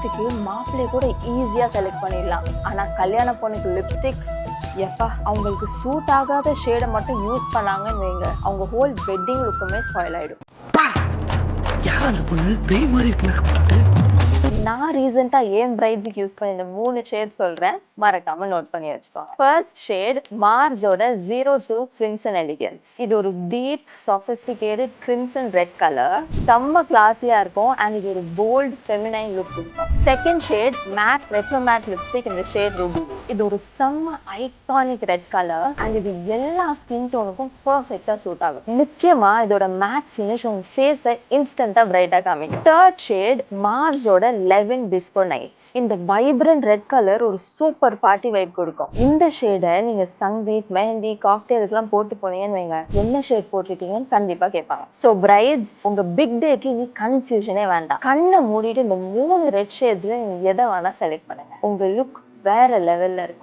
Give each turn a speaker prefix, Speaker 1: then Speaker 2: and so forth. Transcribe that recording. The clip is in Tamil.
Speaker 1: நைட்டுக்கு மாப்பிள்ளைய கூட ஈஸியாக செலக்ட் பண்ணிடலாம். ஆனால் கல்யாண பொண்ணுக்கு லிப்ஸ்டிக் எப்பா அவங்களுக்கு சூட் ஆகாத ஷேடை மட்டும் யூஸ் பண்ணாங்கன்னு வைங்க, அவங்க ஹோல் வெட்டிங் லுக்குமே ஸ்பாயில் ஆகிடும்.
Speaker 2: யார் அந்த பொண்ணு பேய் மாதிரி இருக்கு?
Speaker 1: நான் ரீசெண்டாக ஏன் பிரைட்ஸுக்கு யூஸ் பண்ண இந்த 3 ஷேட் சொல்கிறேன், மறக்காம நோட் பண்ணி வச்சுக்கோங்க. ஃபர்ஸ்ட் ஷேட் மார்ஸோட 02 கிரிம்சன் எலிகன்ஸ். இது ஒரு deep sophisticated crimson red colour. செம்ம கிளாஸியாக இருக்கும் அண்ட் இது ஒரு போல்ட் ஃபெமினைன் லுக் இருக்கும். Second shade matte retro matte lipstick இந்த ஷேட் ரூபி. இது ஒரு செம்ம ஐகானிக் ரெட் கலர் அண்ட் இது எல்லா ஸ்கின் டோனுக்கும் பர்ஃபெக்டாக சூட் ஆகும். முக்கியமாக இதோட மேட் ஃபினிஷ் உங்கள் ஃபேஸை இன்ஸ்டண்ட்டாக பிரைட்டாக காமிக்கும். தேர்ட் ஷேட் மார்ஸோட 11 டிஸ்கோ நைட்ஸ். இந்த வைப்ரண்ட் ரெட் கலர் ஒரு சூப்பர் பார்ட்டி வைப் கொடுக்கும். இந்த ஷேடை நீங்க சங்கீத் மெஹந்தி காக்டெயிலுக்குலாம் போட்டு போனீங்கன்னு வைங்க, என்ன ஷேட் போட்டிருக்கீங்கன்னு கண்டிப்பா கேட்பாங்க. ஸோ பிரைட்ஸ் உங்க பிக் டேக்கு இனி கன்ஃபியூஷனே வேண்டாம். கண்ணை மூடிட்டு இந்த 3 ரெட் ஷேட்ல நீங்க எதை வேணா செலக்ட் பண்ணுங்க, உங்க லுக் வேற லெவல்ல இருக்கும்.